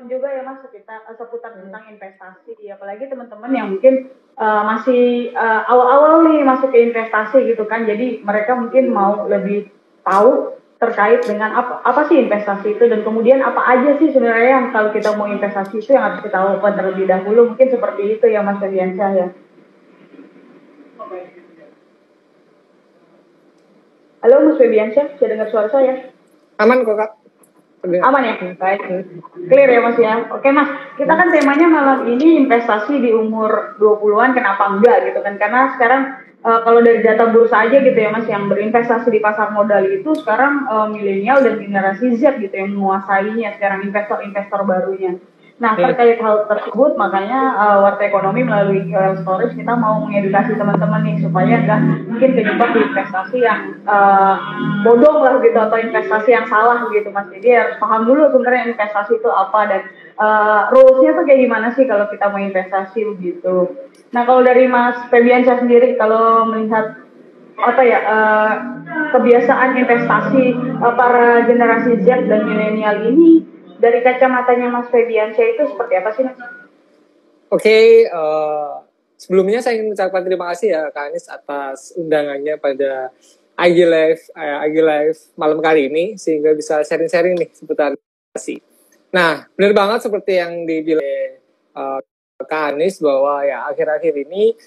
juga ya Mas seputar tentang investasi, apalagi teman-teman yang mungkin masih awal-awal nih masuk ke investasi gitu kan, jadi mereka mungkin mau lebih tahu terkait dengan apa sih investasi itu, dan kemudian apa aja sih sebenarnya yang kalau kita mau investasi itu yang harus kita lakukan terlebih dahulu, mungkin seperti itu ya Mas Febiansyah ya. Halo Mas Febiansyah, bisa dengar suara saya? Aman kok Kak. Aman ya? Baik. Clear ya Mas ya? Oke Mas, kita kan temanya malam ini investasi di umur 20-an, kenapa enggak gitu kan? Karena sekarang kalau dari data bursa aja gitu ya Mas, yang berinvestasi di pasar modal itu sekarang milenial dan generasi Z gitu yang menguasainya sekarang, investor-investor barunya. Nah, terkait hal tersebut, makanya Warta Ekonomi melalui Stories kita mau mengedukasi teman-teman nih supaya nggak mungkin kejebak di investasi yang bodong lah gitu, atau investasi yang salah gitu Mas. Jadi harus paham dulu sebenarnya investasi itu apa, dan rules-nya tuh kayak gimana sih kalau kita mau investasi begitu. Nah, kalau dari Mas Febiansyah sendiri, kalau melihat apa ya kebiasaan investasi para generasi Z dan milenial ini dari kacamatanya Mas Febiansyah itu seperti apa sih Mas? Oke, sebelumnya saya ingin mengucapkan terima kasih ya Kak Anies atas undangannya pada IG Live malam kali ini, sehingga bisa sharing-sharing nih seputar investasi. Nah, benar banget seperti yang dibilang Kak Anies bahwa ya akhir-akhir ini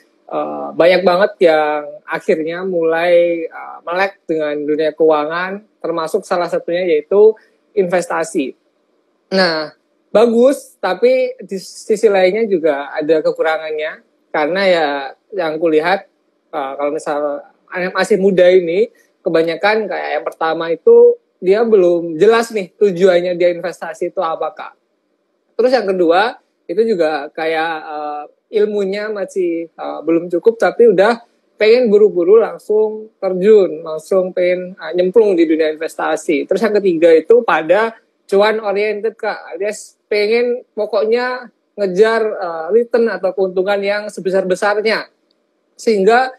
banyak banget yang akhirnya mulai melek dengan dunia keuangan, termasuk salah satunya yaitu investasi. Nah, bagus, tapi di sisi lainnya juga ada kekurangannya, karena ya yang kulihat kalau misal masih muda ini, kebanyakan kayak yang pertama itu dia belum jelas nih tujuannya dia investasi itu apa Kak. Terus yang kedua itu juga kayak ilmunya masih belum cukup, tapi udah pengen buru-buru langsung terjun, langsung pengen nyemplung di dunia investasi. Terus yang ketiga itu pada cuan oriented Kak, alias pengen pokoknya ngejar return atau keuntungan yang sebesar-besarnya, sehingga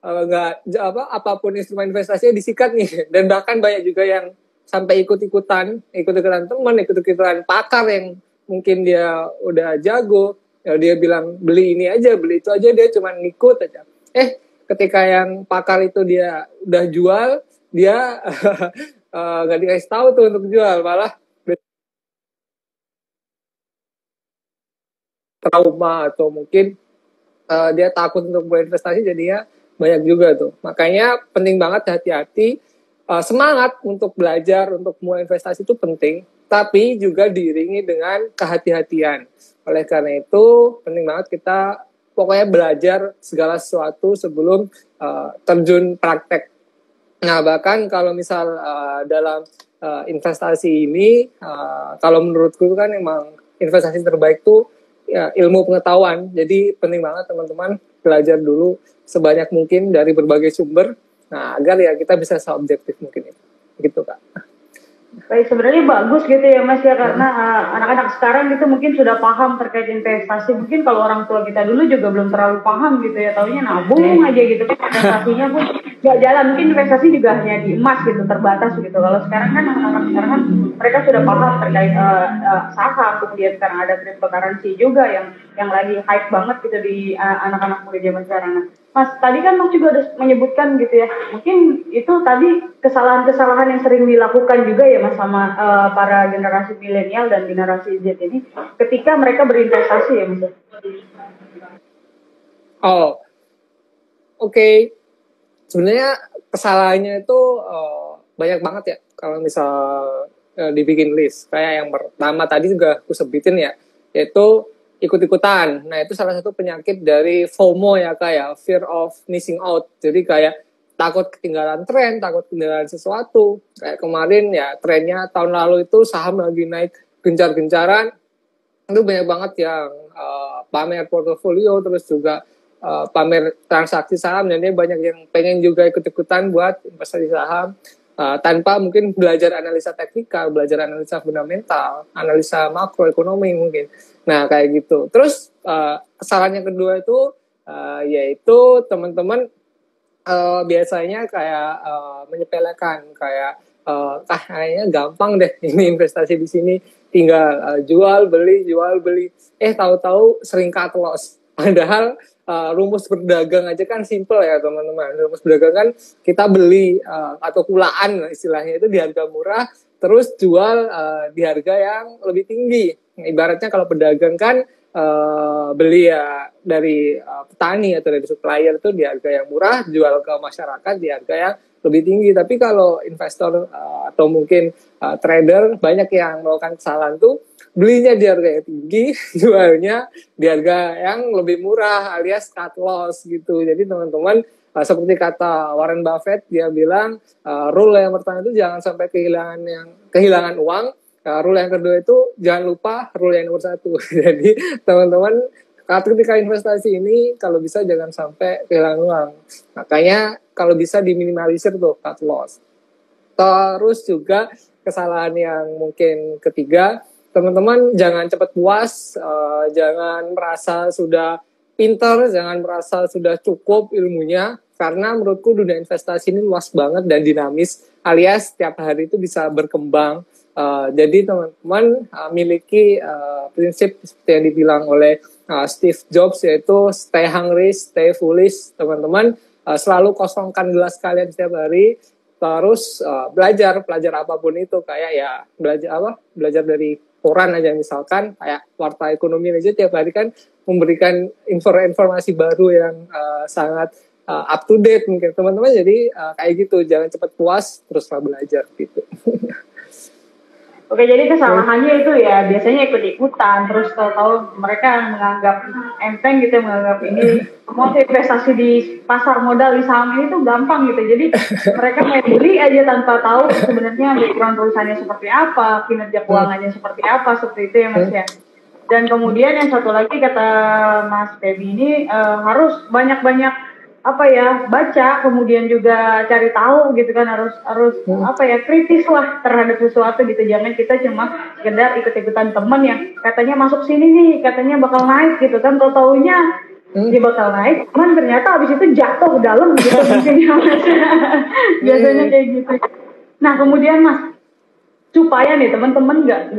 nggak apapun instrumen investasinya disikat nih. Dan bahkan banyak juga yang sampai ikut-ikutan teman, ikut-ikutan pakar yang mungkin dia udah jago, ya dia bilang beli ini aja, beli itu aja, dia cuma ngikut aja. Ketika yang pakar itu dia udah jual, dia nggak dikasih tahu tuh untuk jual, malah trauma atau mungkin dia takut untuk berinvestasi, jadinya banyak juga tuh. Makanya penting banget hati-hati, semangat untuk belajar, untuk mulai investasi itu penting, tapi juga diiringi dengan kehati-hatian. Oleh karena itu penting banget kita pokoknya belajar segala sesuatu sebelum terjun praktek. Nah, bahkan kalau misal dalam investasi ini, kalau menurutku kan emang investasi terbaik tuh ya, ilmu pengetahuan. Jadi penting banget teman-teman belajar dulu sebanyak mungkin dari berbagai sumber, nah agar ya kita bisa seobjektif mungkin itu. Gitu Kak. Baik, sebenarnya bagus gitu ya Mas ya, karena anak-anak sekarang itu mungkin sudah paham terkait investasi. Mungkin kalau orang tua kita dulu juga belum terlalu paham gitu ya, taunya nabung aja gitu kan, investasinya pun nggak jalan. Mungkin investasi juga hanya di emas gitu, terbatas gitu. Kalau sekarang kan anak-anak sekarang kan mereka sudah paham terkait saham, kemudian sekarang ada cryptocurrency juga yang lagi hype banget gitu di anak-anak muda zaman sekarang. Nah, Mas, tadi kan Mas juga udah menyebutkan gitu ya, mungkin itu tadi kesalahan-kesalahan yang sering dilakukan juga ya Mas sama para generasi milenial dan generasi Z ini ketika mereka berinvestasi ya Mas. Oh, oke. Sebenarnya kesalahannya itu banyak banget ya kalau misal dibikin list. Kayak yang pertama tadi juga aku sebutin ya, yaitu ikut-ikutan. Nah, itu salah satu penyakit dari FOMO ya, kayak fear of missing out. Jadi kayak takut ketinggalan tren, takut ketinggalan sesuatu. Kayak kemarin ya trennya tahun lalu itu saham lagi naik gencar-gencaran. Itu banyak banget yang pamer portofolio, terus juga pamer transaksi saham, dan dia banyak yang pengen juga ikut-ikutan buat investasi saham tanpa mungkin belajar analisa teknikal, belajar analisa fundamental, analisa makroekonomi mungkin. Nah, kayak gitu. Terus kesalahan yang kedua itu yaitu teman-teman biasanya kayak menyepelekan, kayak kayaknya gampang deh ini investasi di sini, tinggal jual beli, tahu-tahu sering cut loss. Padahal rumus berdagang aja kan simple ya teman-teman. Rumus berdagang kan kita beli atau kulaan istilahnya itu di harga murah, terus jual di harga yang lebih tinggi. Ibaratnya kalau pedagang kan beli ya dari petani atau dari supplier itu di harga yang murah, jual ke masyarakat di harga yang lebih tinggi. Tapi kalau investor atau mungkin trader banyak yang melakukan kesalahan tuh belinya di harga yang tinggi, jualnya di harga yang lebih murah alias cut loss gitu. Jadi teman-teman seperti kata Warren Buffett, dia bilang rule yang pertama itu jangan sampai kehilangan uang. Rule yang kedua itu jangan lupa rule yang nomor 1. Jadi teman-teman ketika investasi ini kalau bisa jangan sampai kehilangan uang. Makanya kalau bisa diminimalisir tuh cut loss. Terus juga kesalahan yang mungkin ketiga, teman-teman jangan cepat puas, jangan merasa sudah pintar, jangan merasa sudah cukup ilmunya, karena menurutku dunia investasi ini luas banget dan dinamis, alias setiap hari itu bisa berkembang. Jadi teman-teman miliki prinsip seperti yang dibilang oleh Steve Jobs, yaitu stay hungry, stay foolish. Teman-teman selalu kosongkan gelas kalian setiap hari, terus belajar apapun itu, kayak ya belajar dari koran aja, misalkan kayak Warta Ekonomi aja tiap hari kan memberikan informasi baru yang sangat up to date mungkin teman-teman. Jadi kayak gitu, jangan cepat puas, teruslah belajar gitu. Oke, jadi kesalahannya itu ya biasanya ikut-ikutan, terus tahu-tahu mereka menganggap enteng gitu, menganggap ini mau investasi di pasar modal di saham ini tuh gampang gitu. Jadi mereka mau beli aja tanpa tahu sebenarnya background perusahaannya seperti apa, kinerja keuangannya seperti apa, seperti itu ya Mas ya. Dan kemudian yang satu lagi kata Mas Feby ini harus banyak-banyak baca, kemudian juga cari tahu gitu kan, harus kritis lah terhadap sesuatu gitu. Jangan kita cuma sekedar ikut-ikutan teman yang katanya masuk sini nih, katanya bakal naik gitu kan, taunya dia bakal naik, cuman ternyata habis itu jatuh ke dalam gitu mungkin ya Mas. Biasanya kayak gitu. Nah kemudian Mas, supaya nih teman-teman nggak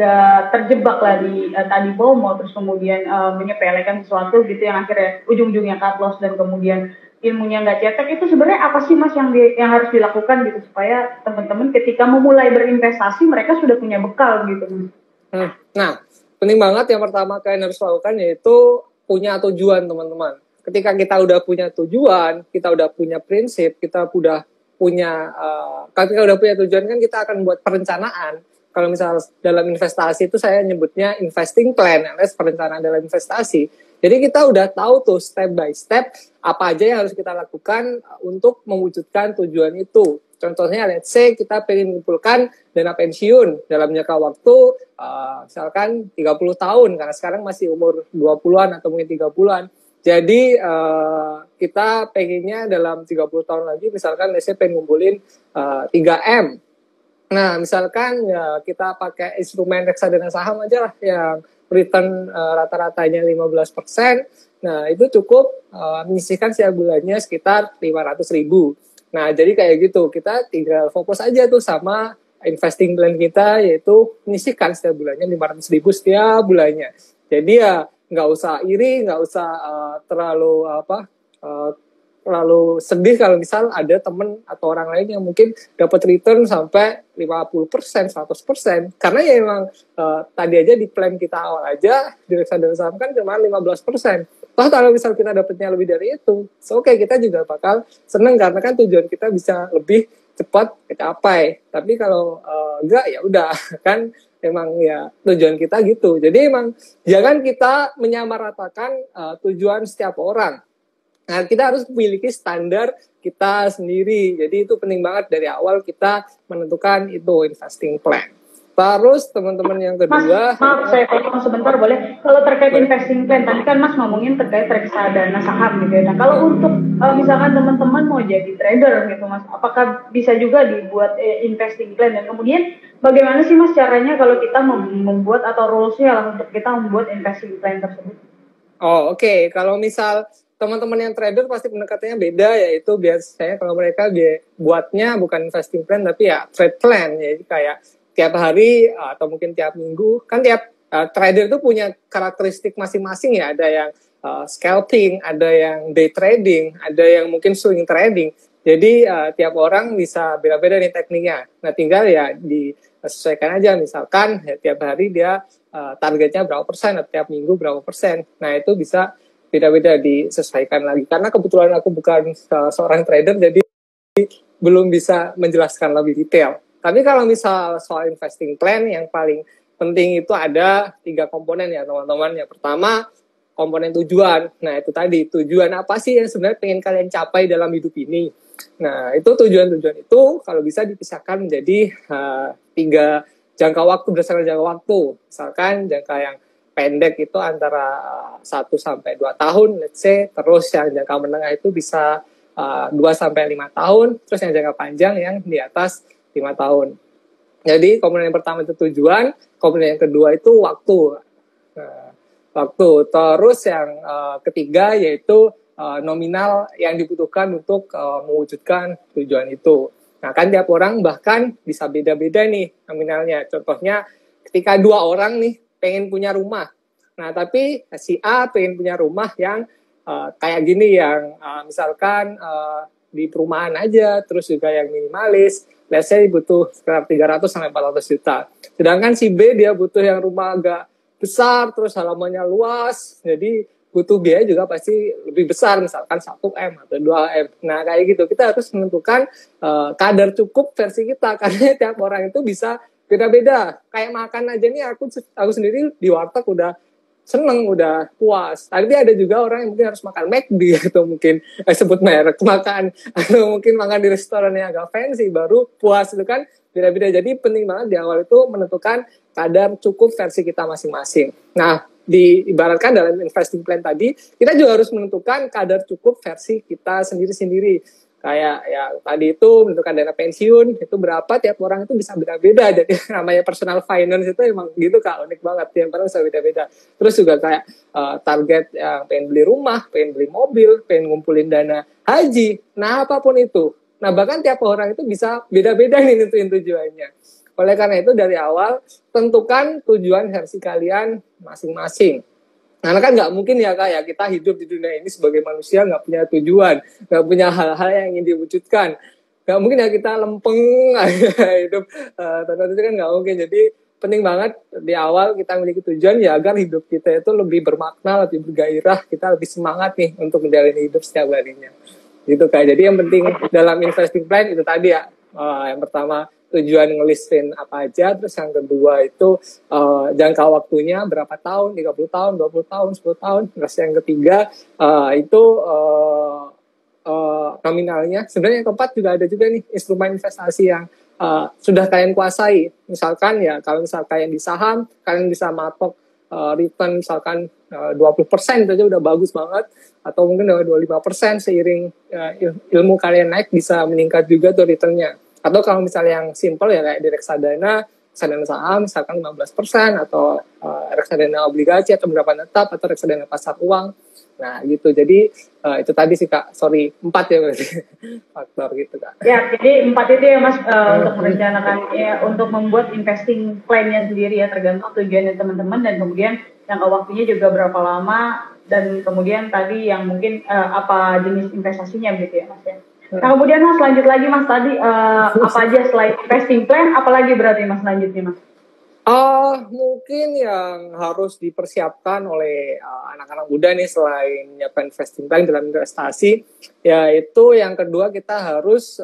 terjebak lah di tadi FOMO, terus kemudian menyepelekan sesuatu gitu yang akhirnya ujung-ujungnya cut loss dan kemudian ilmunya nggak cetek, itu sebenarnya apa sih Mas yang harus dilakukan gitu supaya teman-teman ketika memulai berinvestasi mereka sudah punya bekal gitu. Nah, penting banget yang pertama kalian harus lakukan yaitu punya tujuan teman-teman. Ketika kita udah punya tujuan, kita udah punya prinsip, ketika udah punya tujuan kan kita akan buat perencanaan. Kalau misal dalam investasi itu saya nyebutnya investing plan, alias perencanaan dalam investasi. Jadi kita udah tahu tuh step by step apa aja yang harus kita lakukan untuk mewujudkan tujuan itu. Contohnya let's say kita pengen mengumpulkan dana pensiun dalam jangka waktu misalkan 30 tahun, karena sekarang masih umur 20-an atau mungkin 30-an. Jadi kita pengennya dalam 30 tahun lagi misalkan let's say pengen ngumpulin 3M. Nah misalkan ya kita pakai instrumen reksadana saham aja lah yang return rata-ratanya 15%. Nah itu cukup menyisihkan setiap bulannya sekitar 500.000. Nah jadi kayak gitu, kita tinggal fokus aja tuh sama investing plan kita, yaitu menyisihkan setiap bulannya 500.000 setiap bulannya. Jadi ya nggak usah iri, nggak usah terlalu sedih kalau misal ada temen atau orang lain yang mungkin dapat return sampai 50%, 100%. Karena ya emang tadi aja di plan kita awal aja di reksadana saham kan cuma 15%. Toh kalau misal kita dapatnya lebih dari itu, kita juga bakal seneng karena kan tujuan kita bisa lebih cepat kecapai. Tapi kalau enggak ya udah kan emang ya tujuan kita gitu. Jadi emang jangan kita menyamaratakan tujuan setiap orang. Nah, kita harus memiliki standar kita sendiri. Jadi itu penting banget dari awal kita menentukan itu investing plan. Terus teman-teman yang kedua, maaf saya potong sebentar boleh? Kalau terkait investing plan, tadi kan Mas ngomongin terkait reksadana saham gitu ya. Nah kalau untuk misalkan teman-teman mau jadi trader gitu Mas, apakah bisa juga dibuat investing plan? Dan kemudian bagaimana sih Mas caranya kalau kita membuat atau rules-nya untuk kita membuat investing plan tersebut? Oh oke. Kalau misal teman-teman yang trader pasti pendekatannya beda, yaitu biasanya kalau mereka buatnya bukan investing plan tapi ya trade plan, jadi kayak tiap hari atau mungkin tiap minggu, kan tiap trader itu punya karakteristik masing-masing ya. Ada yang scalping, ada yang day trading, ada yang mungkin swing trading. Jadi tiap orang bisa beda-beda nih tekniknya. Nah tinggal ya disesuaikan aja. Misalkan ya, tiap hari dia targetnya berapa persen, atau tiap minggu berapa persen. Nah itu bisa beda-beda disesuaikan lagi. Karena kebetulan aku bukan seorang trader, jadi belum bisa menjelaskan lebih detail. Tapi kalau misal soal investing plan, yang paling penting itu ada 3 komponen ya teman-teman. Yang pertama, komponen tujuan. Nah itu tadi, tujuan apa sih yang sebenarnya pengen kalian capai dalam hidup ini. Nah itu tujuan-tujuan itu kalau bisa dipisahkan menjadi 3 jangka waktu, berdasarkan jangka waktu. Misalkan jangka yang pendek itu antara 1 sampai 2 tahun, let's say. Terus yang jangka menengah itu bisa 2 sampai 5 tahun, terus yang jangka panjang yang di atas 5 tahun. Jadi komponen yang pertama itu tujuan, komponen yang kedua itu waktu. Nah, waktu. Terus yang ketiga yaitu nominal yang dibutuhkan untuk mewujudkan tujuan itu. Nah kan tiap orang bahkan bisa beda-beda nih nominalnya. Contohnya ketika 2 orang nih pengen punya rumah. Nah tapi si A pengen punya rumah yang kayak gini, yang misalkan di perumahan aja, terus juga yang minimalis, let's say butuh sekitar 300 sampai 400 juta. Sedangkan si B dia butuh yang rumah agak besar, terus halamannya luas, jadi butuh biaya juga pasti lebih besar, misalkan 1M atau 2M. Nah kayak gitu, kita harus menentukan kadar cukup versi kita, karena tiap orang itu bisa beda-beda. Kayak makan aja nih, aku sendiri di warteg udah seneng, udah puas. Tapi ada juga orang yang mungkin harus makan McD atau mungkin sebut merek makan, atau mungkin makan di restoran yang agak fancy baru puas. Itu kan beda-beda. Jadi penting banget di awal itu menentukan kadar cukup versi kita masing-masing. Nah, diibaratkan dalam investing plan tadi, kita juga harus menentukan kadar cukup versi kita sendiri-sendiri. Kayak ya tadi itu menentukan dana pensiun itu berapa, tiap orang itu bisa beda-beda. Jadi namanya personal finance itu emang gitu Kak, unik banget, tiap orang bisa beda-beda. Terus juga kayak target yang pengen beli rumah, pengen beli mobil, pengen ngumpulin dana haji, nah apapun itu. Nah bahkan tiap orang itu bisa beda-beda nih nentuin tujuannya. Oleh karena itu dari awal tentukan tujuan versi kalian masing-masing. Karena kan nggak mungkin ya Kak ya, kita hidup di dunia ini sebagai manusia nggak punya tujuan, nggak punya hal-hal yang ingin diwujudkan. Nggak mungkin ya kita lempeng hidup tanpa tujuan, kan nggak mungkin. Jadi penting banget di awal kita memiliki tujuan ya, agar hidup kita itu lebih bermakna, lebih bergairah, kita lebih semangat nih untuk menjalani hidup setiap harinya. Gitu Kak. Jadi yang penting dalam investing plan itu tadi ya, yang pertama tujuan ngelistin apa aja, terus yang kedua itu jangka waktunya berapa tahun, 30 tahun, 20 tahun, 10 tahun, terus yang ketiga itu nominalnya. Sebenarnya yang keempat juga ada juga nih instrumen investasi yang sudah kalian kuasai. Misalkan ya kalau misal kalian di saham, kalian bisa matok return misalkan 20% itu aja udah bagus banget, atau mungkin 25% seiring ilmu kalian naik bisa meningkat juga tuh returnnya. Atau kalau misalnya yang simple ya kayak di reksadana saham misalkan 15%, atau reksadana obligasi atau pendapatan tetap, atau reksadana pasar uang. Nah gitu, jadi itu tadi sih Kak, 4 ya berarti faktor gitu Kak. Ya, jadi 4 itu ya Mas, untuk merencanakan ya, untuk membuat investing plan-nya sendiri ya, tergantung tujuannya teman-teman, dan kemudian jangka waktunya juga berapa lama, dan kemudian tadi yang mungkin apa jenis investasinya gitu ya Mas ya. Nah kemudian Mas lanjut lagi Mas, tadi apa aja selain investing plan, apalagi berarti Mas lanjutnya Mas? Mungkin yang harus dipersiapkan oleh anak-anak muda nih selain nyiapkan investing plan dalam investasi, yaitu yang kedua kita harus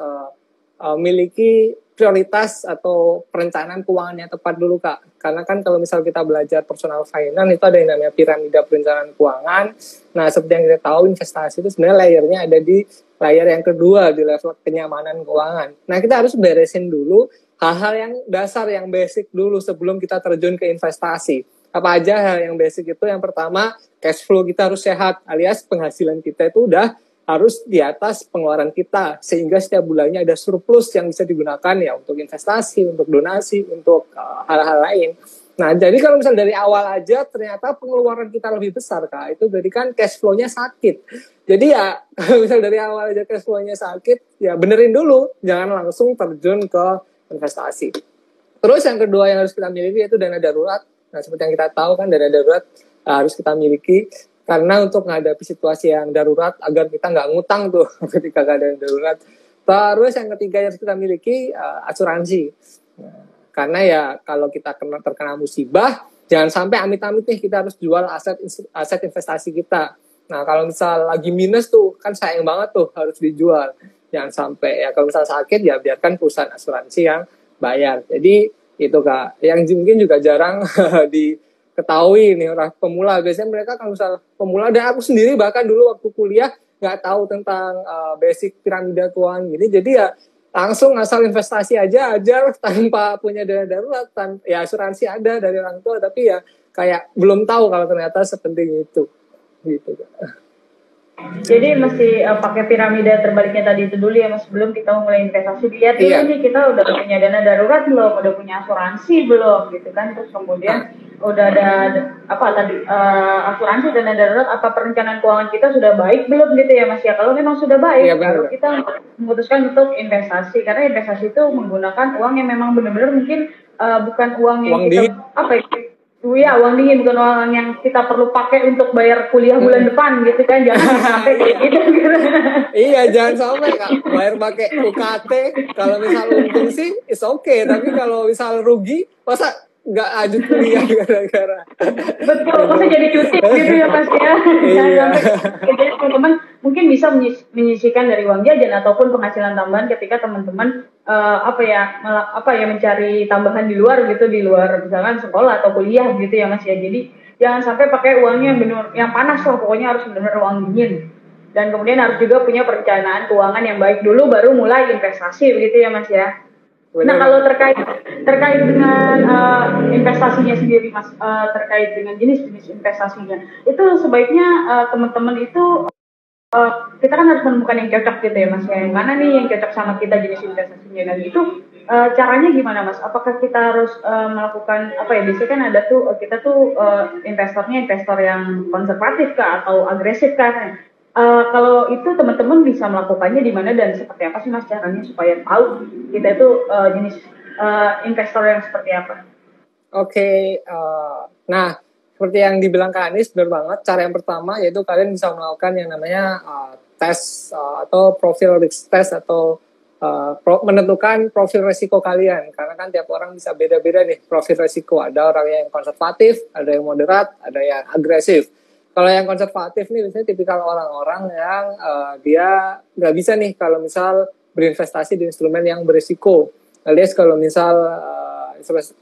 memiliki prioritas atau perencanaan keuangan yang tepat dulu Kak. Karena kan kalau misal kita belajar personal finance itu ada yang namanya piramida perencanaan keuangan. Nah seperti yang kita tahu, investasi itu sebenarnya layernya ada di layer yang kedua, di level kenyamanan keuangan. Nah kita harus beresin dulu hal-hal yang dasar, yang basic dulu sebelum kita terjun ke investasi. Apa aja hal yang basic itu? Yang pertama, cash flow kita harus sehat, alias penghasilan kita itu udah harus di atas pengeluaran kita, sehingga setiap bulannya ada surplus yang bisa digunakan ya untuk investasi, untuk donasi, untuk hal-hal lain. Nah, jadi kalau misalnya dari awal aja ternyata pengeluaran kita lebih besar Kak, itu berarti kan cash flow-nya sakit. Jadi ya kalau misalnya dari awal aja cash flow-nya sakit, ya benerin dulu, jangan langsung terjun ke investasi. Terus yang kedua yang harus kita miliki yaitu dana darurat. Nah, seperti yang kita tahu kan dana darurat harus kita miliki karena untuk menghadapi situasi yang darurat agar kita nggak ngutang tuh ketika keadaan darurat. Terus yang ketiga yang harus kita miliki asuransi. Nah, karena ya kalau kita terkena musibah, jangan sampai amit-amit nih kita harus jual aset investasi kita. Nah, kalau misal lagi minus tuh kan sayang banget tuh harus dijual. Jangan sampai ya kalau misal sakit ya biarkan perusahaan asuransi yang bayar. Jadi itu Kak, yang mungkin juga jarang diketahui nih orang pemula. Biasanya mereka kalau misal pemula, dan aku sendiri bahkan dulu waktu kuliah nggak tahu tentang basic piramida keuangan gini. Jadi ya langsung asal investasi aja tanpa punya dana darurat. Ya asuransi ada dari orang tua, tapi ya kayak belum tahu kalau ternyata sepenting itu. Gitu. Jadi mesti pakai piramida terbaliknya tadi itu dulu ya Mas, sebelum kita mulai investasi, lihat dulu nih kita udah punya dana darurat belum, udah punya asuransi belum gitu kan, terus kemudian udah ada apa tadi asuransi, dana darurat, apa perencanaan keuangan kita sudah baik belum gitu ya Mas ya. Kalau memang sudah baik, baru kita memutuskan untuk investasi, karena investasi itu menggunakan uang yang memang benar-benar mungkin bukan uang yang kita apa ya, uang dingin, bukan uang yang kita perlu pakai untuk bayar kuliah bulan depan gitu kan. Jangan sampai kayak gitu. Iya, jangan sampai Kak bayar pakai UKT. Kalau misal untung sih is okay, tapi kalau misal rugi masa nggak lanjut kuliah gara-gara. Betul, masa jadi cuti gitu ya Mas ya. Iya. Jadi teman-teman mungkin bisa menyisihkan dari uang jajan ataupun penghasilan tambahan ketika teman-teman mencari tambahan di luar gitu, di luar misalkan sekolah atau kuliah gitu ya Mas ya. Jadi jangan sampai pakai uangnya yang panas lah, pokoknya harus benar-benar uang dingin. Dan kemudian harus juga punya perencanaan keuangan yang baik dulu, baru mulai investasi begitu ya Mas ya. Nah, kalau terkait dengan investasinya sendiri Mas, terkait dengan jenis-jenis investasinya, itu sebaiknya teman-teman itu kita kan harus menemukan yang cocok gitu ya Mas, yang mana nih yang cocok sama kita jenis investasinya, dan itu caranya gimana Mas? Apakah kita harus melakukan apa ya, biasanya kan ada tuh kita tuh investornya investor yang konservatif kah atau agresif kah? Kalau itu teman-teman bisa melakukannya di mana dan seperti apa sih Mas caranya supaya tahu kita itu jenis investor yang seperti apa? Oke, nah seperti yang dibilang Kak Anis, benar banget. Cara yang pertama yaitu kalian bisa melakukan yang namanya tes atau profil risk test atau menentukan profil resiko kalian. Karena kan tiap orang bisa beda-beda nih profil resiko. Ada orang yang konservatif, ada yang moderat, ada yang agresif. Kalau yang konservatif nih biasanya tipikal orang-orang yang dia nggak bisa nih kalau misal berinvestasi di instrumen yang berisiko. Alias kalau misal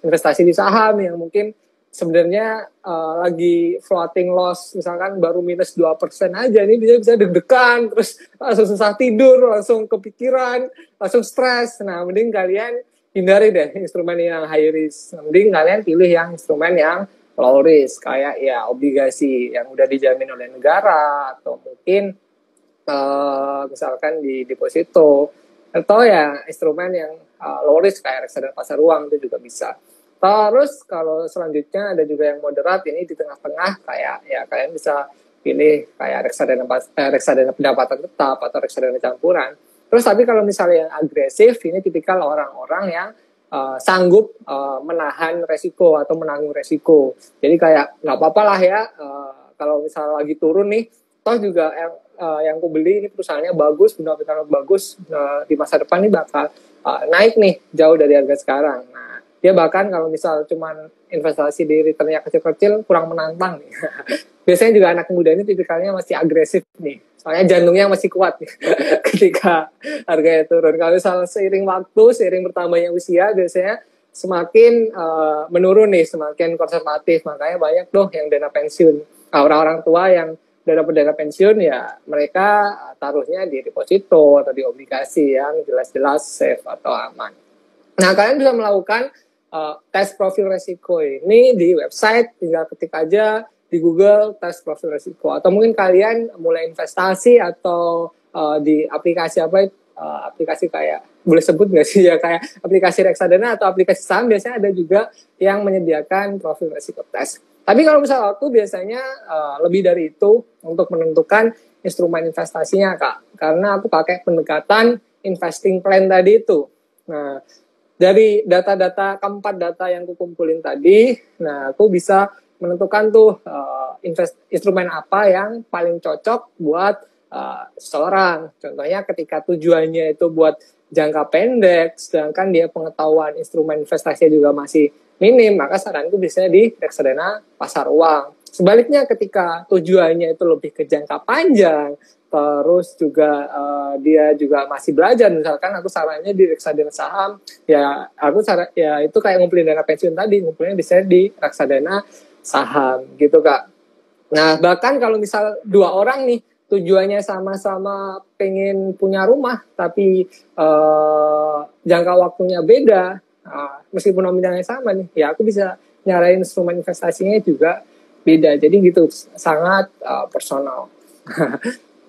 investasi di saham yang mungkin sebenarnya lagi floating loss, misalkan baru minus 2% aja, ini bisa deg-degan, terus langsung susah tidur, langsung kepikiran, langsung stres. Nah, mending kalian hindari deh instrumen yang high risk. Mending kalian pilih yang instrumen yang low risk, kayak ya obligasi yang udah dijamin oleh negara, atau mungkin misalkan di deposito, atau ya instrumen yang low risk kayak reksadana pasar uang itu juga bisa. Terus kalau selanjutnya ada juga yang moderat, ini di tengah-tengah, kayak ya kalian bisa pilih kayak reksadana pendapatan tetap atau reksadana campuran. Terus tapi kalau misalnya yang agresif, ini tipikal orang-orang yang sanggup menahan resiko atau menanggung resiko. Jadi kayak nggak apa-apa lah ya, kalau misalnya lagi turun nih, toh juga yang aku beli ini perusahaannya bagus, benar-benar bagus, di masa depan ini bakal naik nih jauh dari harga sekarang. Nah, dia bahkan kalau misal cuman investasi di returnnya kecil-kecil kurang menantang nih. Biasanya juga anak muda ini tipikalnya masih agresif nih, soalnya jantungnya masih kuat nih ketika harganya turun. Kalau misal seiring waktu, seiring bertambahnya usia, biasanya semakin menurun nih, semakin konservatif. Makanya banyak tuh yang dana pensiun. Nah, orang-orang tua yang dana pensiun ya mereka taruhnya di deposito atau di obligasi yang jelas-jelas safe atau aman. Nah, kalian bisa melakukan tes profil resiko ini di website, tinggal ketik aja di Google tes profil resiko, atau mungkin kalian mulai investasi atau di aplikasi aplikasi kayak boleh sebut nggak sih ya, kayak aplikasi reksadana atau aplikasi saham biasanya ada juga yang menyediakan profil resiko tes. Tapi kalau misalnya waktu biasanya lebih dari itu untuk menentukan instrumen investasinya Kak, karena aku pakai pendekatan investing plan tadi itu. Nah, dari data-data keempat data yang aku kumpulin tadi, nah aku bisa menentukan tuh instrumen apa yang paling cocok buat seseorang. Contohnya ketika tujuannya itu buat jangka pendek, sedangkan dia pengetahuan instrumen investasinya juga masih minim, maka saranku biasanya di reksadana pasar uang. Sebaliknya ketika tujuannya itu lebih ke jangka panjang, terus juga dia juga masih belajar, misalkan aku sarannya di reksadana saham, ya aku ya itu kayak ngumpulin dana pensiun tadi, ngumpulnya biasanya di reksadana saham gitu Kak. Nah bahkan kalau misal dua orang nih tujuannya sama-sama pengen punya rumah tapi jangka waktunya beda, meskipun nominalnya sama nih, ya aku bisa nyarain instrumen investasinya juga beda. Jadi gitu, sangat personal.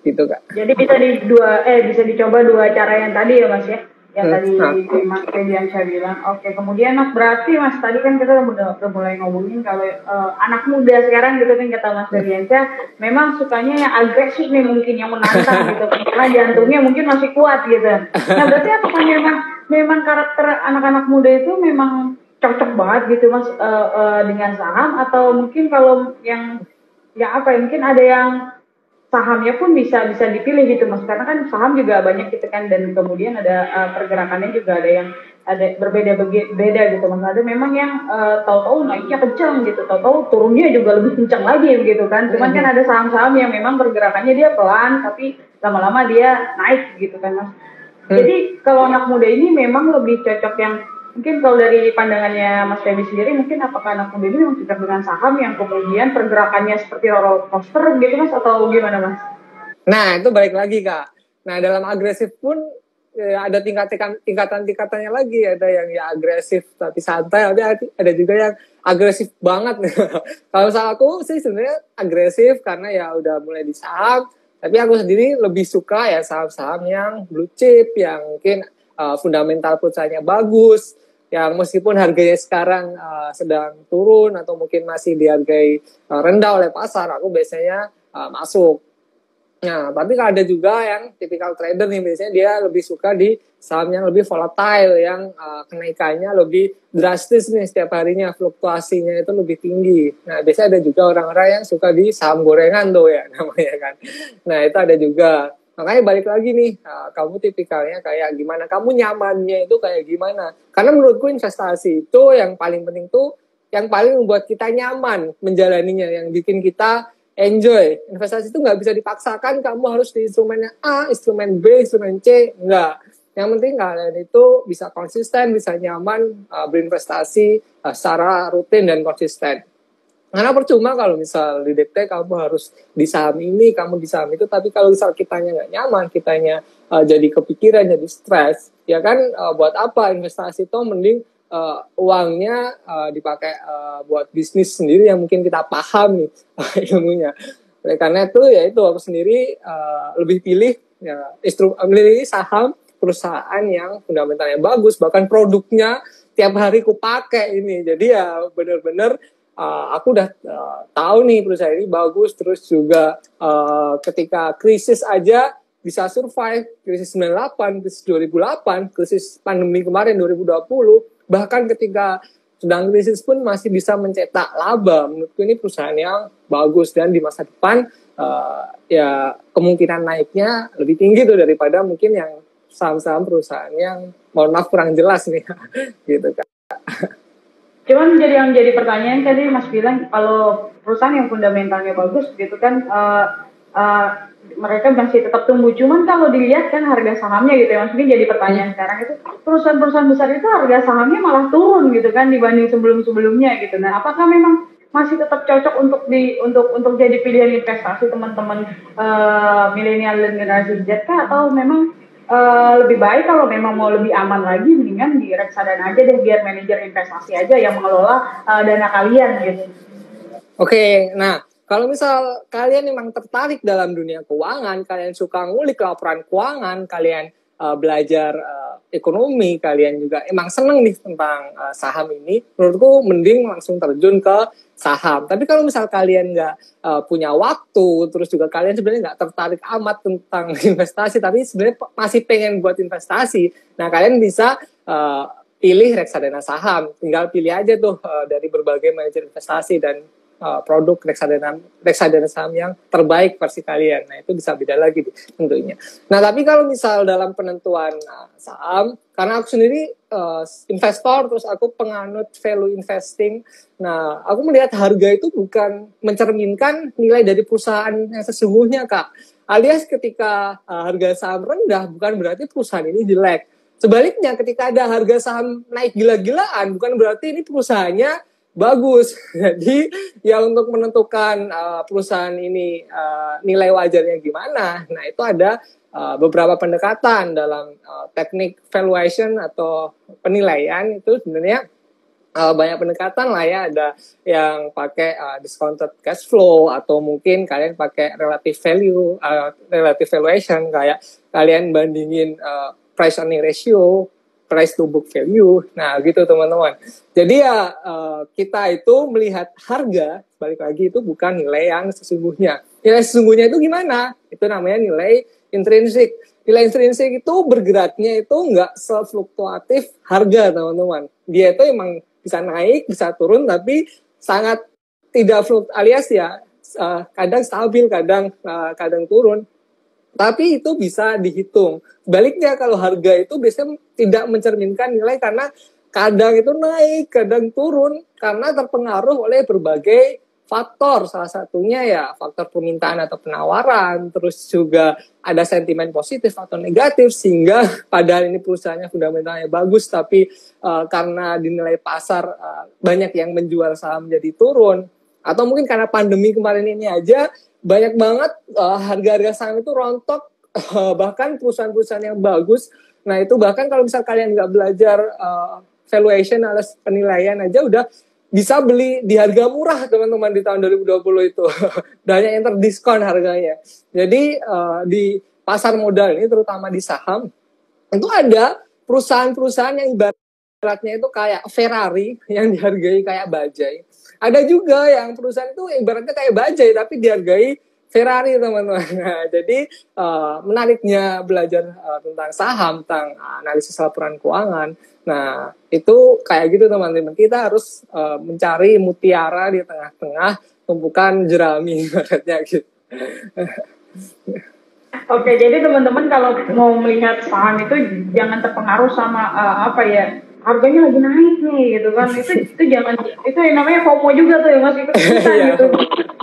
Gitu Kak. Jadi bisa dicoba dua cara yang tadi ya Mas ya. Yang tadi Mas Fedian saya bilang. Oke, kemudian Mas berarti Mas tadi kan kita udah mulai ngomongin kalau anak muda sekarang gitu kan kata Mas Fedian memang sukanya yang agresif nih mungkin yang menantang gitu karena jantungnya mungkin masih kuat gitu. Nah, berarti apakah memang karakter anak-anak muda itu memang cocok banget gitu Mas dengan saham atau mungkin kalau yang apa ya mungkin ada yang sahamnya pun bisa dipilih gitu Mas karena kan saham juga banyak gitu kan dan kemudian ada pergerakannya juga ada yang beda gitu Mas ada memang yang tahu-tahu naiknya kencang gitu tahu-tahu turunnya juga lebih kencang lagi gitu kan cuman kan ada saham-saham yang memang pergerakannya dia pelan tapi lama-lama dia naik gitu kan Mas jadi kalau anak muda ini memang lebih cocok yang mungkin kalau dari pandangannya Mas Feby sendiri, mungkin apakah anak muda ini memang cocok dengan saham yang kemudian pergerakannya seperti roller coaster gitu Mas, atau gimana Mas? Nah, itu balik lagi Kak. Nah, dalam agresif pun ada tingkatan-tingkatannya lagi. Ada yang ya agresif tapi santai, ada juga yang agresif banget. Kalau sama aku sih sebenarnya agresif karena ya udah mulai di saham, tapi aku sendiri lebih suka ya saham-saham yang blue chip, yang mungkin fundamental perusahaannya bagus, yang meskipun harganya sekarang sedang turun atau mungkin masih dihargai rendah oleh pasar, aku biasanya masuk. Nah, tapi kalau ada juga yang tipikal trader nih, biasanya dia lebih suka di saham yang lebih volatile, yang kenaikannya lebih drastis nih setiap harinya, fluktuasinya itu lebih tinggi. Nah, biasanya ada juga orang-orang yang suka di saham gorengan tuh ya namanya kan. Nah, itu ada juga. Makanya balik lagi nih, kamu tipikalnya kayak gimana, kamu nyamannya itu kayak gimana. Karena menurutku investasi itu yang paling penting tuh, yang paling membuat kita nyaman menjalaninya, yang bikin kita enjoy. Investasi itu nggak bisa dipaksakan, kamu harus di instrumennya A, instrumen B, instrumen C, enggak. Yang penting kalian itu bisa konsisten, bisa nyaman berinvestasi secara rutin dan konsisten. Karena percuma kalau misal didikte kamu harus di saham ini, kamu di saham itu, tapi kalau misal kitanya nggak nyaman, kitanya jadi kepikiran, jadi stres, ya kan buat apa investasi itu, mending uangnya dipakai buat bisnis sendiri yang mungkin kita paham nih ilmunya. Oleh karena itu ya itu aku sendiri lebih pilih ya milih saham perusahaan yang fundamentalnya bagus, bahkan produknya tiap hari ku pakai ini. Jadi ya benar-benar aku udah tahu nih perusahaan ini bagus, terus juga ketika krisis aja bisa survive, krisis 98, krisis 2008, krisis pandemi kemarin 2020, bahkan ketika sedang krisis pun masih bisa mencetak laba. Menurutku ini perusahaan yang bagus dan di masa depan ya kemungkinan naiknya lebih tinggi tuh daripada mungkin yang saham-saham perusahaan yang mohon maaf kurang jelas nih gitu kan. Cuman jadi pertanyaan tadi Mas bilang kalau perusahaan yang fundamentalnya bagus gitu kan mereka masih tetap tumbuh. Cuman kalau dilihat kan harga sahamnya gitu ya, maksudnya jadi pertanyaan sekarang itu perusahaan-perusahaan besar itu harga sahamnya malah turun gitu kan dibanding sebelum-sebelumnya gitu. Nah, apakah memang masih tetap cocok untuk jadi pilihan investasi teman-teman milenial dan generasi Z kah? Atau memang lebih baik kalau memang mau lebih aman lagi mendingan di reksadana aja deh biar manajer investasi aja yang mengelola dana kalian gitu. Oke, nah kalau misal kalian memang tertarik dalam dunia keuangan, kalian suka ngulik laporan keuangan, kalian belajar ekonomi, kalian juga emang seneng nih tentang saham ini, menurutku mending langsung terjun ke saham. Tapi kalau misal kalian nggak punya waktu, terus juga kalian sebenarnya nggak tertarik amat tentang investasi, tapi sebenarnya masih pengen buat investasi, nah kalian bisa pilih reksadana saham. Tinggal pilih aja tuh dari berbagai manajer investasi dan produk reksadana saham yang terbaik versi kalian. Nah, itu bisa beda lagi tentunya. Nah, tapi kalau misal dalam penentuan saham, karena aku sendiri investor, terus aku penganut value investing. Nah, aku melihat harga itu bukan mencerminkan nilai dari perusahaan yang sesungguhnya, Kak. Alias ketika harga saham rendah, bukan berarti perusahaan ini jelek. Sebaliknya, ketika ada harga saham naik gila-gilaan, bukan berarti ini perusahaannya bagus. Jadi ya untuk menentukan perusahaan ini nilai wajarnya gimana, nah itu ada beberapa pendekatan dalam teknik valuation atau penilaian. Itu sebenarnya banyak pendekatan lah ya. Ada yang pakai discounted cash flow, atau mungkin kalian pakai relative value, relative valuation, kayak kalian bandingin price earning ratio, price to book value. Nah, gitu teman-teman. Jadi ya kita itu melihat harga, balik lagi, itu bukan nilai yang sesungguhnya. Nilai sesungguhnya itu gimana? Itu namanya nilai intrinsik. Nilai intrinsik itu bergeraknya itu nggak sefluktuatif harga, teman-teman. Dia itu emang bisa naik, bisa turun, tapi sangat tidak alias ya kadang stabil, kadang turun. Tapi itu bisa dihitung. Sebaliknya kalau harga itu biasanya tidak mencerminkan nilai, karena kadang itu naik, kadang turun, karena terpengaruh oleh berbagai faktor. Salah satunya ya faktor permintaan atau penawaran, terus juga ada sentimen positif atau negatif, sehingga padahal ini perusahaannya fundamentalnya bagus, tapi karena dinilai pasar banyak yang menjual saham jadi turun. Atau mungkin karena pandemi kemarin ini aja, banyak banget harga-harga saham itu rontok, bahkan perusahaan-perusahaan yang bagus. Nah itu bahkan kalau misal kalian nggak belajar valuation alias penilaian aja, udah bisa beli di harga murah, teman-teman, di tahun 2020 itu. Banyak yang terdiskon harganya. Jadi di pasar modal ini, terutama di saham, itu ada perusahaan-perusahaan yang ibaratnya itu kayak Ferrari yang dihargai kayak bajai. Ada juga yang perusahaan itu ibaratnya kayak bajai tapi dihargai Ferrari, teman-teman. Nah, jadi menariknya belajar tentang saham, tentang analisis laporan keuangan. Nah, itu kayak gitu, teman-teman. Kita harus mencari mutiara di tengah-tengah tumpukan jerami, ibaratnya gitu. Oke, jadi teman-teman kalau mau melihat saham itu jangan terpengaruh sama harganya lagi naik nih gitu kan. Itu jangan, itu yang namanya FOMO juga tuh ya, Mas, ikut-ikutan gitu.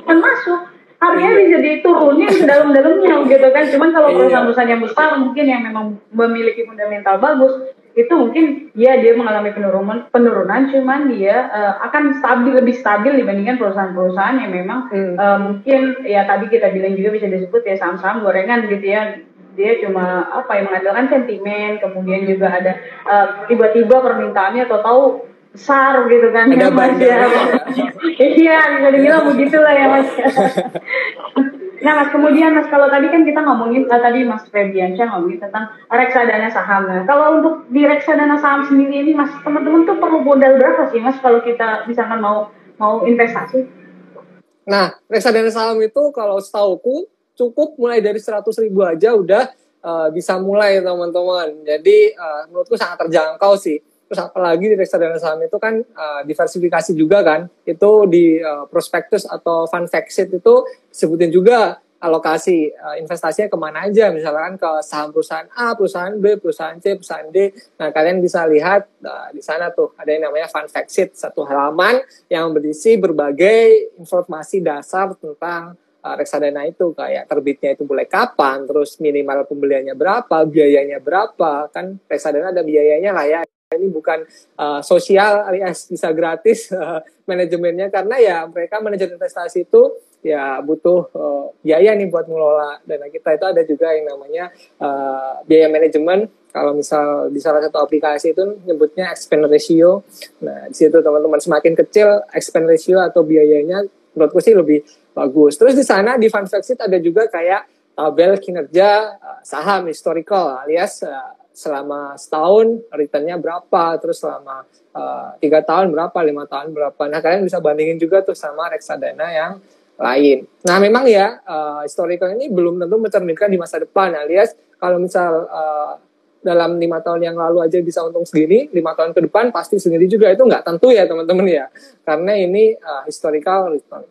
Kan masuk harganya bisa diturunin sedalam-dalamnya gitu kan. Cuman kalau perusahaan-perusahaan yang besar mungkin yang memang memiliki fundamental bagus, itu mungkin dia mengalami penurunan, cuman dia akan lebih stabil dibandingkan perusahaan-perusahaan yang memang mungkin ya tadi kita bilang juga bisa disebut ya saham-saham gorengan gitu ya. Dia cuma mengandalkan sentimen, kemudian juga ada tiba-tiba permintaannya tahu besar gitu kan ya, Mas ya. Iya, bisa dibilang begitulah ya, Mas. Nah, Mas, kemudian Mas, kalau tadi kan kita ngomongin tadi Mas Febriansyah ngomongin tentang reksadana saham. Nah, kalau untuk di reksadana saham sendiri ini, Mas, teman-teman tuh perlu modal berapa sih, Mas, kalau kita misalkan mau investasi? Nah, reksadana saham itu kalau setauku cukup mulai dari 100.000 aja udah bisa mulai, teman-teman. Jadi menurutku sangat terjangkau sih. Terus apalagi di reksadana saham itu kan diversifikasi juga kan. Itu di prospektus atau fund fact sheet itu sebutin juga alokasi investasinya kemana aja. Misalkan ke saham perusahaan A, perusahaan B, perusahaan C, perusahaan D. Nah, kalian bisa lihat di sana tuh ada yang namanya fund fact sheet, satu halaman yang berisi berbagai informasi dasar tentang reksadana itu, kayak terbitnya itu mulai kapan, terus minimal pembeliannya berapa, biayanya berapa. Kan reksadana ada biayanya lah ya. Ini bukan sosial alias bisa gratis manajemennya, karena ya mereka manajer investasi itu ya butuh biaya nih buat mengelola dana kita. Itu ada juga yang namanya biaya manajemen. Kalau misal di salah satu aplikasi itu nyebutnya expense ratio. Nah, di situ teman-teman semakin kecil expense ratio atau biayanya, menurutku sih lebih bagus. Terus di sana di fund fact sheet ada juga kayak tabel kinerja saham historical, alias selama setahun returnnya berapa, terus selama 3 tahun berapa, 5 tahun berapa. Nah, kalian bisa bandingin juga tuh sama reksadana yang lain. Nah, memang ya historical ini belum tentu mencerminkan di masa depan, alias kalau misal dalam 5 tahun yang lalu aja bisa untung segini, 5 tahun ke depan pasti segini juga. Itu nggak tentu ya teman-teman ya, karena ini historical return.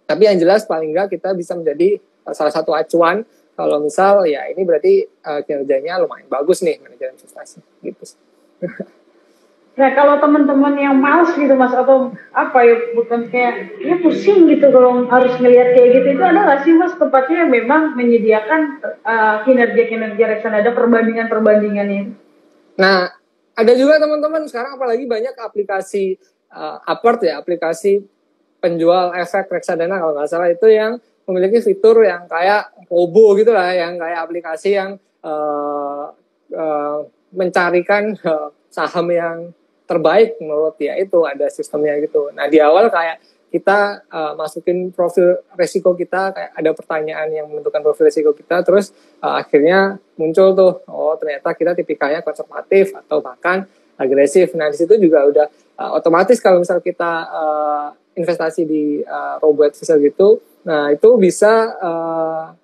Tapi yang jelas paling nggak kita bisa menjadi salah satu acuan kalau misal ya ini berarti kinerjanya lumayan bagus nih manajer investasi gitu. Nah kalau teman-teman yang males gitu mas, atau apa ya, bukan kayak ya pusing gitu kalau harus ngelihat kayak gitu, itu ada nggak sih mas tempatnya yang memang menyediakan kinerja-kinerja reksadana, perbandingan-perbandingannya? Nah, ada juga teman-teman sekarang apalagi banyak aplikasi Upwork ya, aplikasi penjual efek reksadana kalau nggak salah, itu yang memiliki fitur yang kayak robo gitu lah, yang kayak aplikasi yang mencarikan saham yang terbaik menurut dia, itu ada sistemnya gitu. Nah di awal kayak kita masukin profil resiko kita, kayak ada pertanyaan yang menentukan profil resiko kita, terus akhirnya muncul tuh, oh ternyata kita tipikalnya konservatif atau bahkan agresif. Nah di situ juga udah otomatis kalau misal kita investasi di robo advisor gitu, nah itu bisa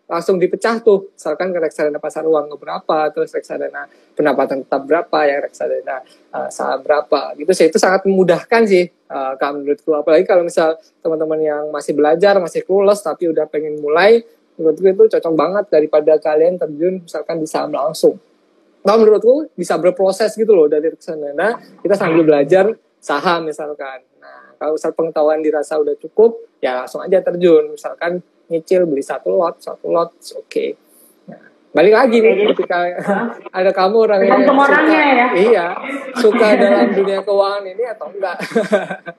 langsung dipecah tuh, misalkan ke reksadana pasar uang berapa, terus reksadana pendapatan tetap berapa, ya reksadana saham berapa gitu sih. Itu sangat memudahkan sih kalau menurutku, apalagi kalau misal teman-teman yang masih belajar, masih clueless tapi udah pengen mulai, menurutku itu cocok banget daripada kalian terjun misalkan di saham langsung. Nah menurutku bisa berproses gitu loh, dari reksadana kita sambil belajar saham misalkan. Nah kalau misal pengetahuan dirasa udah cukup, ya langsung aja terjun, misalkan nyicil beli satu lot, oke. Nah, balik lagi nih ketika ada kamu orang yang suka, iya, suka dalam dunia keuangan ini atau enggak.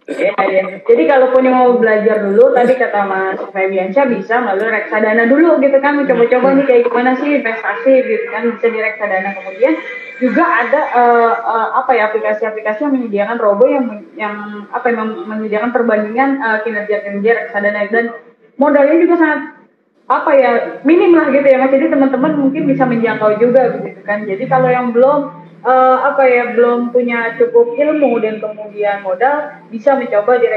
Ya. Jadi kalaupun yang mau belajar dulu, tadi kata Mas Febiansyah bisa melalui reksadana dulu gitu kan, mencoba-coba nih kayak gimana sih investasi gitu kan, bisa di reksadana. Kemudian juga ada aplikasi-aplikasi yang menyediakan robo yang menyediakan perbandingan kinerja reksadana, dan modalnya juga sangat minim lah gitu ya mas. Jadi teman-teman mungkin bisa menjangkau juga gitu kan. Jadi kalau yang belum belum punya cukup ilmu dan kemudian modal, bisa mencoba di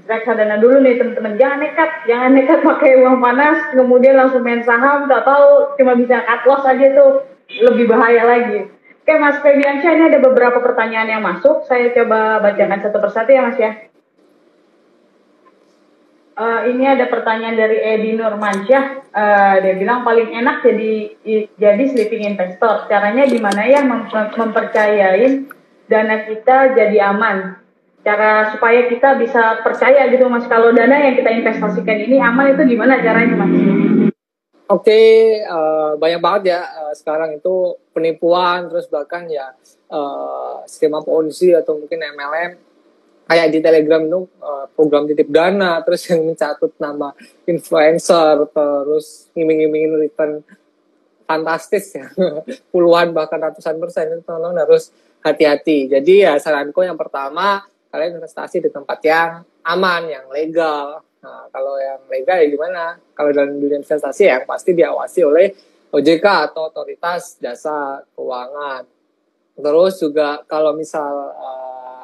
reksadana dulu nih teman-teman. Jangan nekat pakai uang panas kemudian langsung main saham, tak tahu cuma bisa cut loss aja, tuh lebih bahaya lagi. Oke Mas Febiansyah, ini ada beberapa pertanyaan yang masuk, saya coba bacakan satu persatu ya mas ya. Ini ada pertanyaan dari Edi Nurmansyah. Dia bilang paling enak jadi sleeping investor. Caranya gimana ya mempercayain dana kita jadi aman? Cara supaya kita bisa percaya gitu mas, kalau dana yang kita investasikan ini aman, itu gimana caranya mas? Oke, banyak banget ya sekarang itu penipuan, terus bahkan ya skema ponzi atau mungkin MLM. Kayak di Telegram itu program titip dana, terus yang mencatut nama influencer, terus ngiming-ngimingin return fantastis ya, puluhan bahkan ratusan persen, itu teman-teman harus hati-hati. Jadi ya saranku yang pertama, kalian investasi di tempat yang aman, yang legal. Nah kalau yang legal ya gimana? Kalau dalam dunia investasi yang pasti diawasi oleh OJK atau Otoritas Jasa Keuangan. Terus juga kalau misal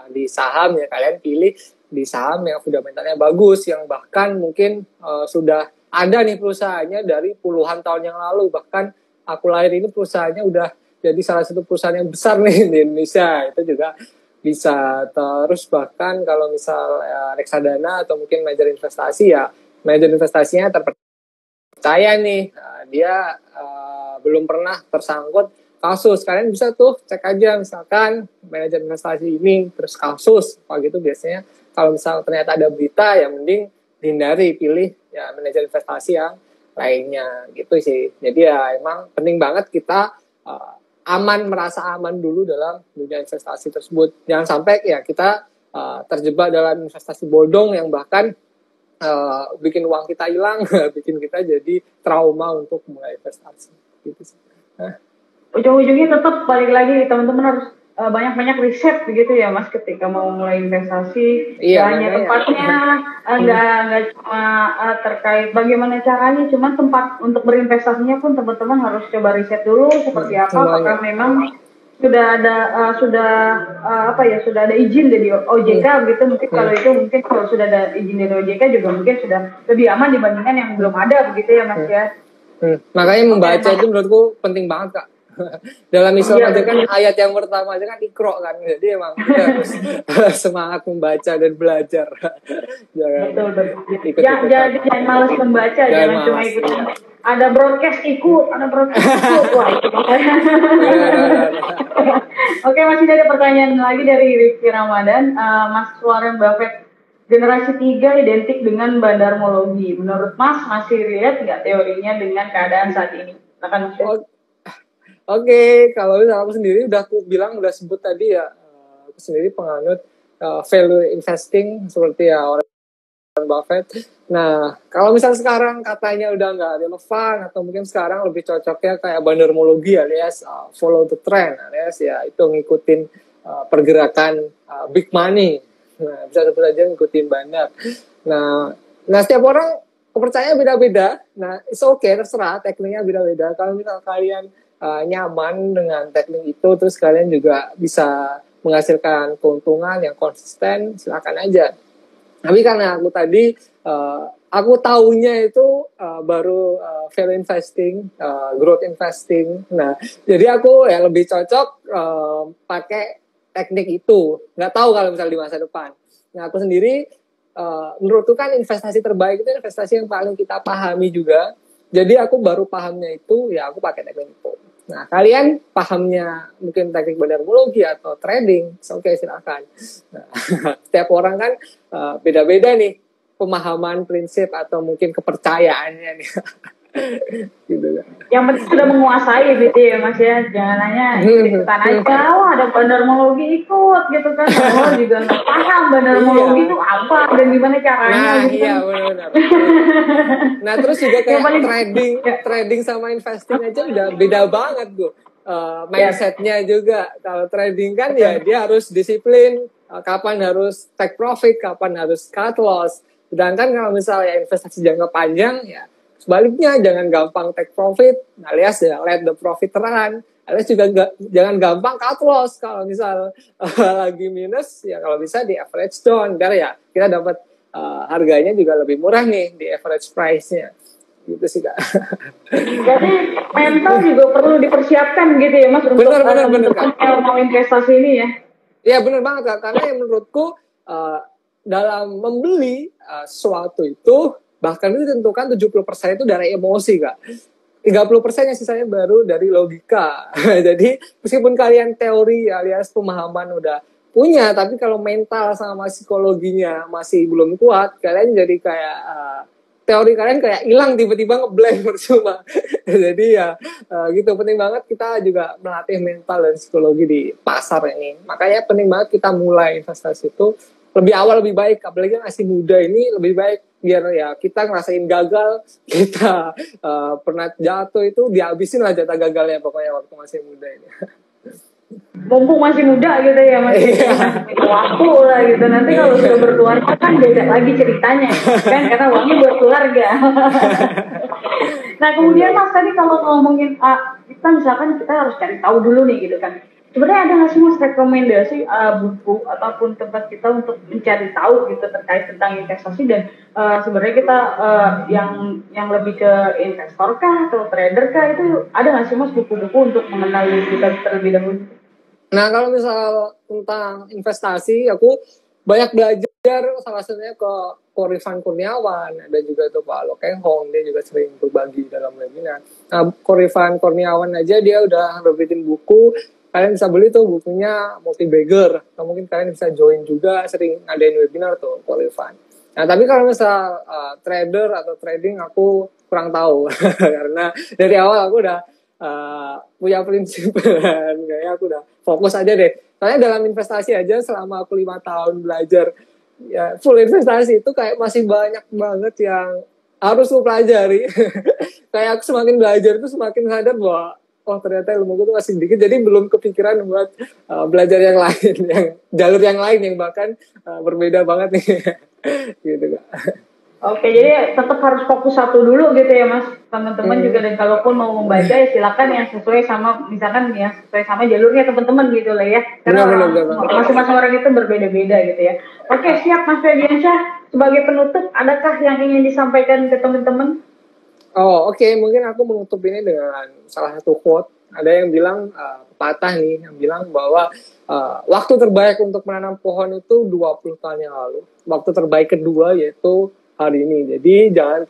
di saham ya kalian pilih di saham yang fundamentalnya bagus, yang bahkan mungkin sudah ada nih perusahaannya dari puluhan tahun yang lalu. Bahkan aku lahir ini perusahaannya udah jadi salah satu perusahaan yang besar nih di Indonesia, itu juga bisa. Terus bahkan kalau misal reksadana atau mungkin manajer investasi, ya manajer investasinya terpercaya nih, dia belum pernah tersangkut kasus. Kalian bisa tuh cek aja misalkan manajer investasi ini terus kasus apa gitu. Biasanya kalau misal ternyata ada berita, ya mending dihindari, pilih ya manajer investasi yang lainnya gitu sih. Jadi ya emang penting banget kita merasa aman dulu dalam dunia investasi tersebut. Jangan sampai ya kita terjebak dalam investasi bodong yang bahkan bikin uang kita hilang, bikin kita jadi trauma untuk mulai investasi gitu sih. Ujung-ujungnya tetap balik lagi, teman-teman harus banyak-banyak riset begitu ya mas, ketika mau mulai investasi. Hanya tempatnya, nggak cuma terkait bagaimana caranya, cuma tempat untuk berinvestasinya pun teman-teman harus coba riset dulu seperti apa. Apakah memang sudah ada izin dari OJK gitu. Mungkin kalau sudah ada izin dari OJK juga mungkin sudah lebih aman dibandingkan yang belum ada begitu ya mas ya. Makanya membaca itu menurutku penting banget kak. Dalam Islam Iya, aja kan betul. ayat yang pertama aja kan Iqra kan. Jadi emang kita harus semangat membaca dan belajar. Jangan Betul, betul. ikut-ikutan. Jangan malas membaca, Jangan jangan cuma malas. ikut. Iya. Ada broadcast ikut, ada broadcast ikut. Wah, itu makanya. Benar. Oke, masih ada pertanyaan lagi dari Rizky Ramadan. Mas Warren Buffett, generasi 3 identik dengan bandarmologi. Menurut Mas, masih relate nggak teorinya dengan keadaan saat ini? Silakan, Mas. Oke, kalau aku sendiri aku udah sebut tadi ya, aku sendiri penganut value investing seperti ya Warren Buffett. Nah, kalau misal sekarang katanya udah nggak relevan atau mungkin sekarang lebih cocoknya kayak bandarmologi alias follow the trend alias ya itu ngikutin pergerakan big money. Nah, bisa sebut aja ngikutin bandar. Nah setiap orang kepercayaan beda-beda. Nah, it's okay, terserah tekniknya beda-beda. Kalau misal kalian nyaman dengan teknik itu, terus kalian juga bisa menghasilkan keuntungan yang konsisten, silakan aja. Tapi karena aku tadi aku taunya itu baru value investing, growth investing. Nah, jadi aku yang lebih cocok pakai teknik itu. Nggak tahu kalau misalnya di masa depan. Nah, aku sendiri menurutku kan investasi terbaik itu investasi yang paling kita pahami juga. Jadi aku baru pahamnya itu ya aku pakai teknik itu. Nah, kalian pahamnya mungkin teknik bandarmologi atau trading, oke silakan. Nah, setiap orang kan beda-beda nih pemahaman, prinsip atau mungkin kepercayaannya nih. Gitu kan. Yang penting sudah menguasai gitu ya Mas ya, jangan hanya ikut-ikutan aja, wah ada bandarmologi ikut gitu kan, oh juga nggak paham bandarmologi itu apa dan gimana caranya Nah, gitu iya kan. benar-benar. Nah, terus juga Yang kayak paling ya, trading sama investing aja udah beda banget tuh. ya, Mindsetnya juga. Kalau trading kan ya betul. dia harus disiplin, kapan harus take profit, kapan harus cut loss. Sedangkan kalau misalnya investasi jangka panjang ya sebaliknya jangan gampang take profit, alias ya let the profit run. Alias juga jangan gampang cut loss kalau misal lagi minus ya kalau bisa di average down biar ya kita dapat harganya juga lebih murah nih di average price-nya. Gitu sih Kak. Jadi mental juga perlu dipersiapkan gitu ya Mas untuk Benar teman-teman Kak. yang mau investasi ini ya. Ya benar banget Kak, karena yang menurutku dalam membeli sesuatu itu bahkan itu ditentukan 70% itu dari emosi Kak. 30% yang sisanya baru dari logika. Jadi meskipun kalian teori alias pemahaman udah punya, tapi kalau mental sama psikologinya masih belum kuat, kalian jadi kayak teori kalian kayak hilang tiba-tiba ngeblank percuma. Jadi ya gitu penting banget kita juga melatih mental dan psikologi di pasar ini. Makanya penting banget kita mulai investasi itu lebih awal lebih baik, apalagi masih muda ini lebih baik biar ya kita ngerasain gagal, kita pernah jatuh itu dihabisin lah jatah gagalnya pokoknya waktu masih muda ini. Mumpung masih muda gitu ya Mas, jadi masih punya waktu lah gitu. Nanti kalau sudah berkeluarga kan beda lagi ceritanya kan, karena uangnya buat keluarga. Nah kemudian Mas tadi kalau ngomongin kita misalkan kita harus cari tahu dulu nih gitu kan. Sebenarnya ada nggak sih Mas rekomendasi buku ataupun tempat kita untuk mencari tahu gitu terkait tentang investasi dan sebenarnya kita yang lebih ke investor kah atau trader kah, itu ada nggak sih Mas buku-buku untuk mengenali kita terlebih dahulu? Nah kalau misal tentang investasi, aku banyak belajar salah satunya ke Korifan Kurniawan, ada juga tuh Pak Lokeng Hong, dia juga sering berbagi dalam webinar. Nah Korifan Kurniawan aja dia udah nerbitin buku, kalian bisa beli tuh bukunya Multi Bagger, atau mungkin kalian bisa join juga, sering ngadain webinar tuh Korifan. Nah tapi kalau misal trader atau trading aku kurang tahu, karena dari awal aku udah punya prinsip dan kayak aku udah fokus aja deh. Soalnya dalam investasi aja selama aku 5 tahun belajar ya full investasi itu kayak masih banyak banget yang harus aku pelajari. Kayak aku semakin belajar itu semakin sadar bahwa oh ternyata ilmu gue tuh masih sedikit, jadi belum kepikiran buat belajar yang lain, yang jalur yang lain yang bahkan berbeda banget nih. Gitu Kak. Oke, jadi tetap harus fokus satu dulu gitu ya Mas, teman-teman juga, dan kalaupun mau membaca ya silakan yang sesuai sama, misalkan yang sesuai sama jalurnya teman-teman gitu lah ya, karena masing-masing orang itu berbeda-beda gitu ya. Oke, siap Mas Ferdiansyah, sebagai penutup adakah yang ingin disampaikan ke teman-teman? Oh oke, mungkin aku menutup ini dengan salah satu quote Ada yang bilang pepatah nih yang bilang bahwa waktu terbaik untuk menanam pohon itu 20 tahun yang lalu. Waktu terbaik kedua yaitu hari ini. Jadi jangan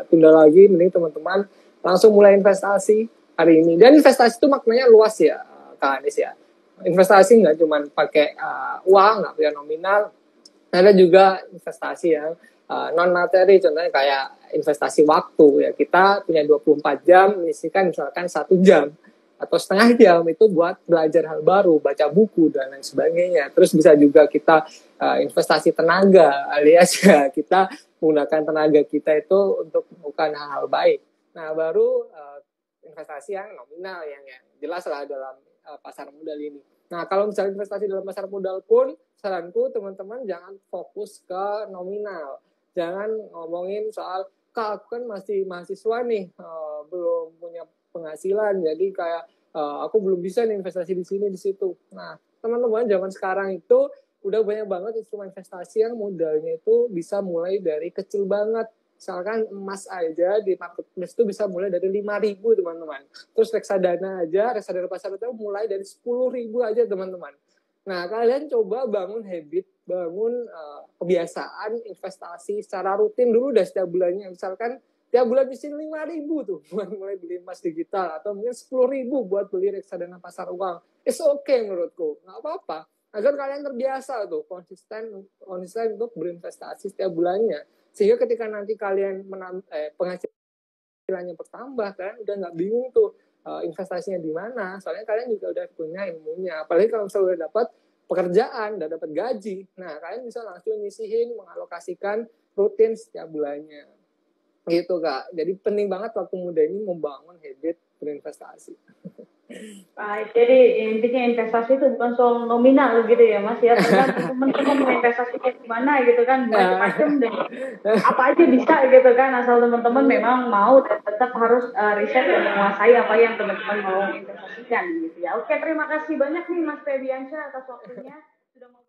tunda lagi, mending teman-teman langsung mulai investasi hari ini. Dan investasi itu maknanya luas ya, Kak Anies ya. Investasi nggak cuma pakai uang, nggak pakai nominal. Ada juga investasi yang non materi, contohnya kayak investasi waktu ya. Kita punya 24 jam, menyisihkan misalkan 1 jam atau setengah jam itu buat belajar hal baru, baca buku dan lain sebagainya. Terus bisa juga kita investasi tenaga, alias ya kita menggunakan tenaga kita itu untuk melakukan hal-hal baik. Nah, baru investasi yang nominal yang jelas lah dalam pasar modal ini. Nah, kalau misalnya investasi dalam pasar modal pun, saranku teman-teman jangan fokus ke nominal. Jangan ngomongin soal, Kak, aku kan masih mahasiswa nih, belum punya penghasilan, jadi kayak aku belum bisa nih investasi di sini, di situ. Nah, teman-teman zaman sekarang itu udah banyak banget instrumen investasi yang modalnya itu bisa mulai dari kecil banget. Misalkan emas aja di marketplace itu bisa mulai dari 5.000 teman-teman. Terus reksadana pasar itu mulai dari 10.000 aja teman-teman. Nah, kalian coba bangun habit, bangun kebiasaan investasi secara rutin dulu deh setiap bulannya. Misalkan tiap bulan di sini 5.000 tuh buat mulai beli emas digital, atau mungkin 10.000 buat beli reksadana pasar uang. It's okay menurutku, nggak apa-apa. Agar kalian terbiasa tuh konsisten untuk berinvestasi setiap bulannya. Sehingga ketika nanti kalian penghasilannya bertambah, kalian udah nggak bingung tuh investasinya di mana. Soalnya kalian juga udah punya ilmunya. Apalagi kalau misalnya udah dapat pekerjaan, udah dapat gaji, nah kalian bisa langsung nyisihin, mengalokasikan rutin setiap bulannya. Gitu Kak. Jadi penting banget waktu muda ini membangun habit berinvestasi. Baik, jadi intinya investasi itu bukan soal nominal gitu ya Mas ya, tergantung teman-teman mau investasi kayak gimana gitu kan, macam-macam dan apa aja bisa gitu kan, asal teman-teman memang mau dan tetap harus riset dan menguasai apa yang teman-teman mau investasikan gitu ya. Oke, terima kasih banyak nih Mas Febiansyah atas waktunya sudah mau